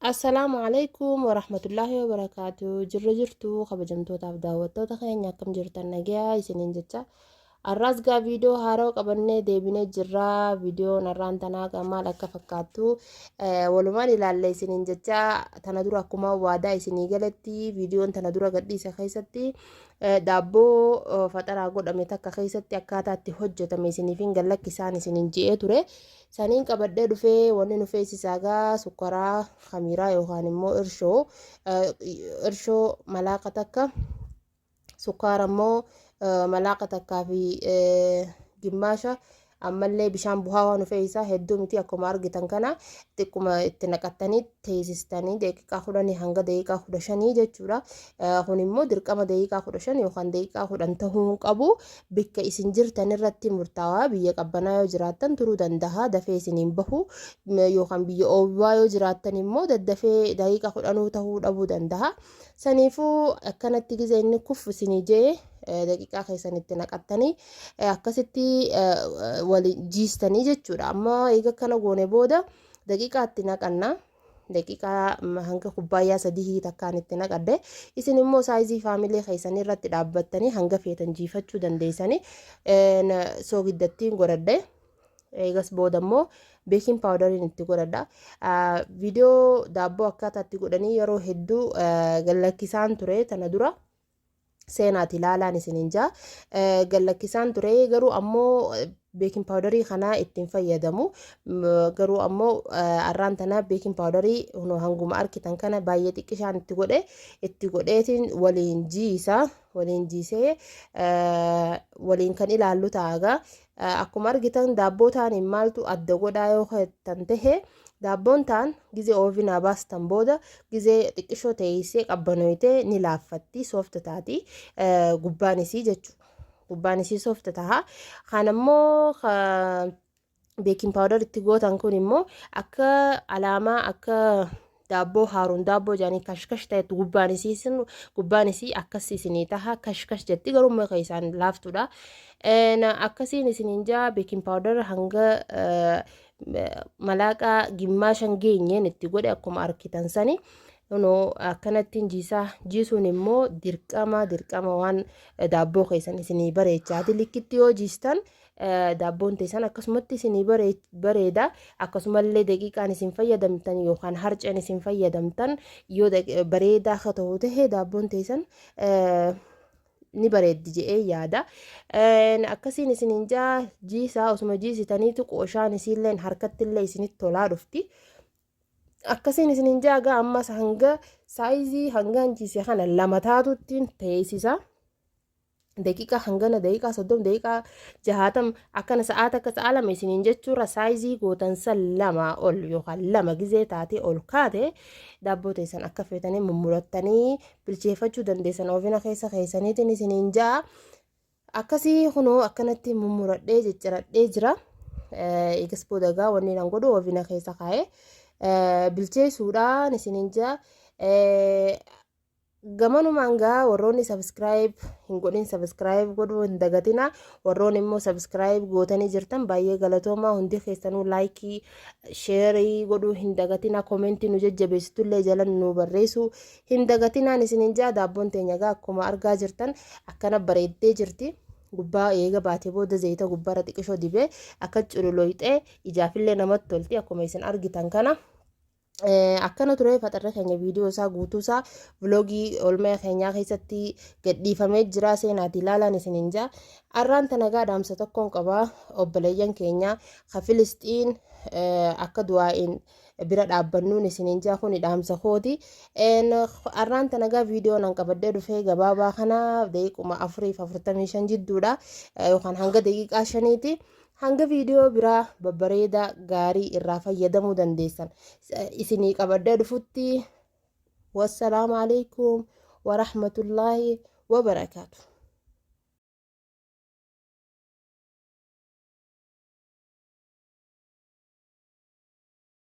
السلام عليكم ورحمة الله وبركاته. جرتو خبجمتوتا بداوتوتا خينيا كم جرتن نجيا يسنين جتا الرازقا فيديو هارو قبلنا ديبنا جرا فيديو نران تناقا مالك فكاتو ولمان إلى اللي سنين جتا تندورا كما وادا يسني قلتي فيديو تندورا قدي سخيستي دابو فترة قد أمتك خيستي أكاتا تهجة تميسني فين قلك كساني سنين جئة توري saniin qabadhee dhufee wanni nu feesisaagaa sukkaraa khamiiraa yookaan immoo irshoo malaaqa takka sukkaara immoo malaaqa takkaa fi gimmaasha ammallee bishaan buhaa waan feesisaa hedduu miti akkuma argitan kana xiqquma itti naqattanii teessistanii daqiiqaa 10 hanga daqiiqaa 15 jechuudha. Kun immoo dirqama daqiiqaa 15 yookaan daqiiqaa 10 tahuu qabu bikka isin jirtan irratti murtaawaa. Biyya qabbanaa yoo jiraattan turuu danda'a dafee isiniin bahu yookaan biyya oowwaa yoo jiraattan immoo daddafee daqiiqaa 10 tahuu dhabuu danda'a. Saniifuu akkanatti gizee inni kuffu isinii jee daqiiqaa keessanitti naqattanii akkasitti waliin jiistanii jechuudha. Amma eega kana goone booda daqiiqaatti naqanna. Daqiiqaa hanga kubbaayyaa 3 takkaan itti naqadde isin immoo saayizii faamilii keessanii irratti dhaabbattanii hanga feetan jiifachuu dandeessanii soogiddattiin godhadhe. Eegas booda immoo beeking paawudariin itti godhadha. Viidiyoo daabboo akkaataatti godhanii yeroo hedduu gallakkisaan ture tana dura seenaati ilaalaan isiniin jaa gallakkisaan ture garuu ammoo beeking paawudarii kanaa ittiin fayyadamu garuu ammoo arraan tanaa beeking paawudarii hanguma arkitan kana baay'ee xiqqishaan itti godheetiin waliin jiisee waliin kan ilaallu taagaa akkuma argitan daabboo taaniin maaltu adda godhaa yoo tan tahe daabboon taan gizee oovinaa baastan booda gizee xiqqishoo teessee qabbanoytee ni laaffatti soofta taati gubbaan isii jechuudha. Gubbaan isii soofta taha. Kan ammoo beeking paawudar itti gootan kun immoo akka alaamaa akka daabboo haaruun daabboo jaanii kashkash ta'etu gubbaan isii akkasii isinii taha kashkash jetti garuu maqaa isaan laaftuudha. Akkasiin isiniin jaa beeking paawudar hanga malaaqa gimmaashan geenyeen itti godhe akkuma arkitan sani akkanattiin jiisuun immoo dirqama waan daabboo keessan isinii bareechaati. Likkitti yoo jiistan daabboon teessan akkasumatti isinii bareeda. Akkasumallee daqiiqaan isin fayyadamtan yookaan harceen isin fayyadamtan yoo bareedaa haa ta'u ta'e daabboon teessan ni bareeddi jedhee yaada. Akkasiin isiniin jaa jiisaa osuma jiisitaniitu qooshaan isiilleen harkattillee isinitti tolaa dhufti. Akkasiin isiniin jaagaa ammas hanga saayizii hangaan jiise kana lama taatuttiin teessisa. Daqiiqaa hangana daqiiqaa 30 daqiiqaa 60 akkana sa'aata akka sa'a lama isiniin jechuudha saayizii gootan san lama ol yookaan lama gizee taatee ol kaate daabboo teessan akka feetanii mummurattanii bilcheeffachuu dandeessan oofina keessaniitiin isiniin jaa akkasii kunoo akkanatti mummuradhee jijjiradhee jira. Eegas booda gaa wanni nan godhu oofina keessa kaa'ee bilcheessuudhaan isiniin jaa gamanumaan gaa warroonni subscribe hin godhin subscribe godhuu hin dagatina. Warroonni immoo subscribe gootanii jirtan baay'ee galatoomaa. Hundi keessanuu laayikii sheerii godhuu hin dagatina. Komentii nu jajjabeessitullee jala nu barreessuu hin dagatinaan isiniin jaa daabboon teenya gaa akkuma argaa jirtan akkana bareeddee jirti. Gubbaa eega baatee booda zayita gubbaarra xiqqishoo dibee akka cululooyxee ijaafillee namatti tolti akkuma isin argitan kana. Akkana ture faxarra keenya viidiyoo isaa guutuu isaa vloogii olmaa keenyaa keessatti gadhiifamee jira. Seenaati ilaalaan isiniin jaa arraan tanagaa dhaamsa tokkoon qabaa obboleeyyan keenya ka Filisxiin akka du'aa'iin bira dhaabbannuun isiniin jaa kun dhaamsa kooti. Arraan tanagaa viidiyoo nan qabadhee dhufee gabaabaa kana daqiiquma 4:45 jidduudha yookaan hanga daqiiqaa 5ti. Hanga viidiyoo biraa babbareedaa gaarii irraa fayyadamuu dandeessan isinii qabadhee dhufutti. Wassalaamu alaikum wa rahmatullaahi wa barakaatu.